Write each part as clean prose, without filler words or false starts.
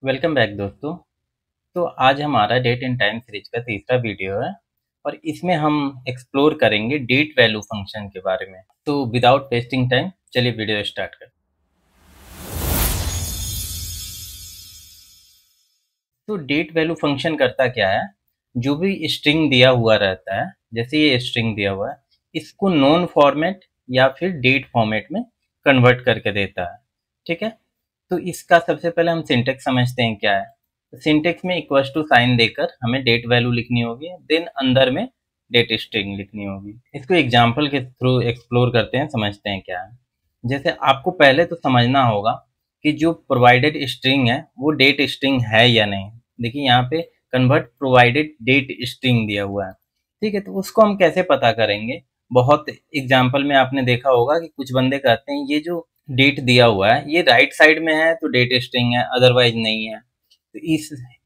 Welcome back दोस्तों। तो आज हमारा डेट एंड टाइम सीरीज का तीसरा वीडियो है और इसमें हम एक्सप्लोर करेंगे डेट वैल्यू फंक्शन के बारे में। तो विदाउट वेस्टिंग टाइम चलिए वीडियो स्टार्ट करें। तो डेट वैल्यू फंक्शन करता क्या है, जो भी स्ट्रिंग दिया हुआ रहता है, जैसे ये स्ट्रिंग दिया हुआ है, इसको नॉन फॉर्मेट या फिर डेट फॉर्मेट में कन्वर्ट करके देता है। ठीक है, तो इसका सबसे पहले हम सिंटेक्स समझते हैं क्या है। तो सिंटेक्स में इक्वल टू साइन देकर हमें डेट वैल्यू लिखनी होगी, देन अंदर में डेट स्ट्रिंग लिखनी होगी। इसको एग्जांपल के थ्रू एक्सप्लोर करते हैं, समझते हैं क्या है। जैसे आपको पहले तो समझना होगा कि जो प्रोवाइडेड स्ट्रिंग है वो डेट स्ट्रिंग है या नहीं। देखिए यहाँ पे कन्वर्ट प्रोवाइडेड डेट स्ट्रिंग दिया हुआ है। ठीक है, तो उसको हम कैसे पता करेंगे। बहुत एग्जाम्पल में आपने देखा होगा कि कुछ बंदे कहते हैं ये जो डेट दिया हुआ है ये राइट साइड में है तो डेट स्ट्रिंग है, अदरवाइज नहीं है। तो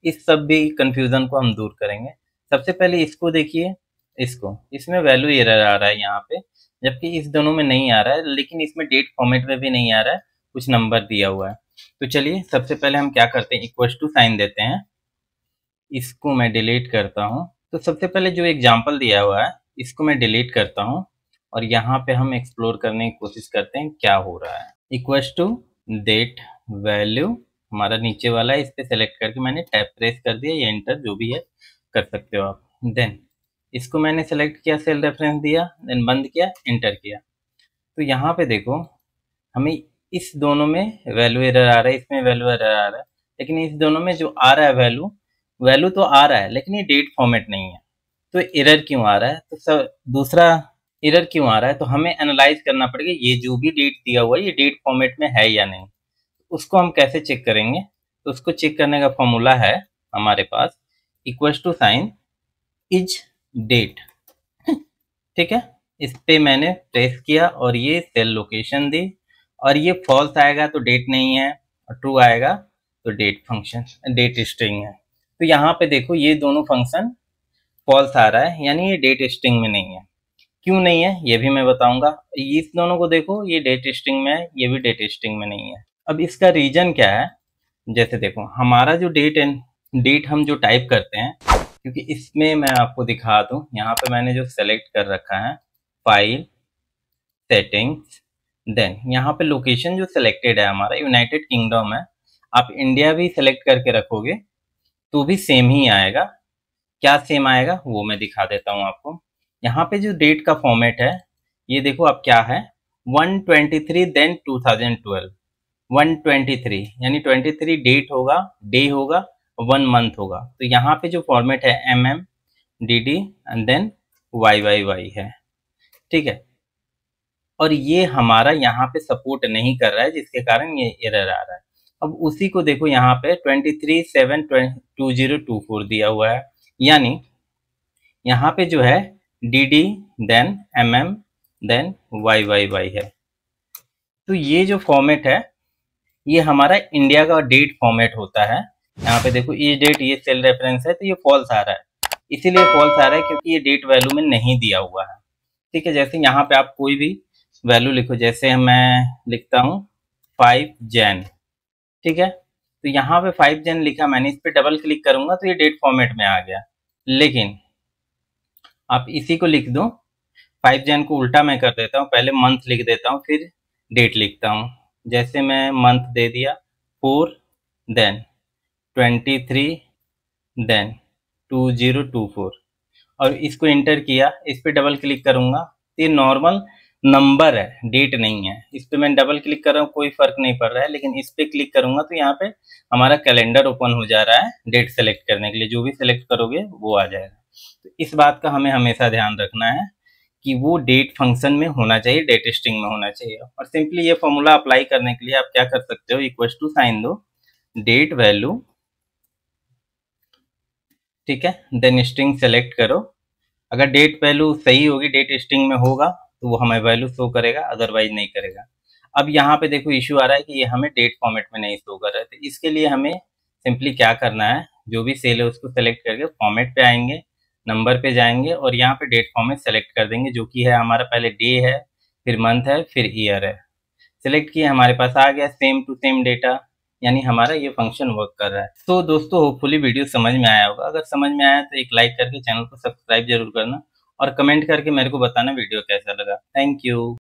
इस सब भी कंफ्यूजन को हम दूर करेंगे। सबसे पहले इसको देखिए, इसमें वैल्यू एरर आ रहा है यहाँ पे, जबकि इस दोनों में नहीं आ रहा है, लेकिन इसमें डेट फॉर्मेट में भी नहीं आ रहा है, कुछ नंबर दिया हुआ है। तो चलिए सबसे पहले हम क्या करते हैं, इक्वल टू साइन देते हैं। इसको मैं डिलीट करता हूँ। तो सबसे पहले जो एग्जाम्पल दिया हुआ है इसको मैं डिलीट करता हूँ और यहाँ पे हम एक्सप्लोर करने की कोशिश करते हैं क्या हो रहा है। इक्वल टू डेट वैल्यू हमारा नीचे वाला है, इस पे सेलेक्ट करके मैंने टैब प्रेस कर दिया या एंटर जो भी है कर सकते हो आप। देन इसको मैंने सेलेक्ट किया, सेल रेफरेंस दिया, देन बंद किया, एंटर किया। तो यहाँ पे देखो हमें इस दोनों में वैल्यू एरर आ रहा है, इसमें वैल्यू एरर आ रहा है, लेकिन इस दोनों में जो आ रहा है वैल्यू वैल्यू तो आ रहा है लेकिन ये डेट फॉर्मेट नहीं है। तो एरर क्यों आ रहा है, तो सब दूसरा एरर क्यों आ रहा है, तो हमें एनालाइज करना पड़ेगा ये जो भी डेट दिया हुआ है ये डेट फॉर्मेट में है या नहीं। उसको हम कैसे चेक करेंगे, तो उसको चेक करने का फॉर्मूला है हमारे पास, equal to sine is theta. ठीक है, इस पे मैंने प्रेस किया और ये सेल लोकेशन दी, और ये फॉल्स आएगा तो डेट नहीं है और ट्रू आएगा तो डेट फंक्शन डेट स्ट्रिंग है। तो यहाँ पे देखो ये दोनों फंक्शन फॉल्स आ रहा है, यानी ये डेट स्ट्रिंग में नहीं है। क्यों नहीं है ये भी मैं बताऊंगा। इस दोनों को देखो, ये डेट स्ट्रिंग में है, ये भी डेट स्ट्रिंग में नहीं है। अब इसका रीजन क्या है, जैसे देखो हमारा जो डेट हम जो टाइप करते हैं, क्योंकि इसमें मैं आपको दिखा दूं, यहाँ पे मैंने जो सेलेक्ट कर रखा है फाइल सेटिंग्स, देन यहाँ पे लोकेशन जो सिलेक्टेड है हमारा यूनाइटेड किंगडम है। आप इंडिया भी सिलेक्ट करके रखोगे तो भी सेम ही आएगा। क्या सेम आएगा वो मैं दिखा देता हूँ आपको। यहाँ पे जो डेट का फॉर्मेट है ये देखो अब क्या है, 123 देन 2012। 123 यानी 23 डेट होगा, डे होगा, 1 मंथ होगा। तो यहाँ पे जो फॉर्मेट है DD एंड देन YYY है। ठीक है, और ये हमारा यहाँ पे सपोर्ट नहीं कर रहा है जिसके कारण ये एरर आ रहा है। अब उसी को देखो यहाँ पे 23/7/2024 दिया हुआ है, यानी यहाँ पे जो है DD देन देन YYY है। तो ये जो फॉर्मेट है ये हमारा इंडिया का डेट फॉर्मेट होता है। यहाँ पे देखो ये डेट, ये सेल रेफरेंस है, तो ये फॉल्स आ रहा है। इसीलिए फॉल्स आ रहा है क्योंकि ये डेट वैल्यू में नहीं दिया हुआ है। ठीक है, जैसे यहाँ पे आप कोई भी वैल्यू लिखो, जैसे मैं लिखता हूँ 5 जैन। ठीक है, तो यहाँ पे 5 जैन लिखा मैंने, इस पे डबल क्लिक करूंगा तो ये डेट फॉर्मेट में आ गया। लेकिन आप इसी को लिख दो, 5 जैन को उल्टा मैं कर देता हूँ, पहले मंथ लिख देता हूँ फिर डेट लिखता हूँ। जैसे मैं मंथ दे दिया 4 देन 23 देन 2024 और इसको एंटर किया, इस पे डबल क्लिक करूंगा तो ये नॉर्मल नंबर है, डेट नहीं है। इस पे मैं डबल क्लिक कर रहा हूँ कोई फर्क नहीं पड़ रहा है, लेकिन इस पे क्लिक करूंगा तो यहाँ पे हमारा कैलेंडर ओपन हो जा रहा है डेट सेलेक्ट करने के लिए। जो भी सिलेक्ट करोगे वो आ जाएगा। तो इस बात का हमें हमेशा ध्यान रखना है कि वो डेट फंक्शन में होना चाहिए, डेट स्ट्रिंग में होना चाहिए। और सिंपली ये फॉर्मूला अप्लाई करने के लिए आप क्या कर सकते हो, इक्वल टू साइन दो डेट वैल्यू, ठीक है, देन स्ट्रिंग सेलेक्ट करो। अगर डेट वैल्यू सही होगी, डेट स्ट्रिंग में होगा तो वो हमें वैल्यू शो करेगा, अदरवाइज नहीं करेगा। अब यहाँ पे देखो इश्यू आ रहा है कि ये हमें डेट फॉर्मेट में नहीं शो कर रहा है। तो इसके लिए हमें सिंपली क्या करना है, जो भी सेल है उसको सेलेक्ट करके फॉर्मेट पे आएंगे, नंबर पे जाएंगे और यहाँ पे डेट फॉर्मेट सेलेक्ट कर देंगे, जो कि है हमारा पहले डे है, फिर मंथ है, फिर ईयर है। सेलेक्ट किया, हमारे पास आ गया सेम टू सेम डेटा। यानी हमारा ये फंक्शन वर्क कर रहा है। तो दोस्तों होपफुली वीडियो समझ में आया होगा। अगर समझ में आया तो एक लाइक करके चैनल को सब्सक्राइब जरूर करना और कमेंट करके मेरे को बताना वीडियो कैसा लगा। Thank you.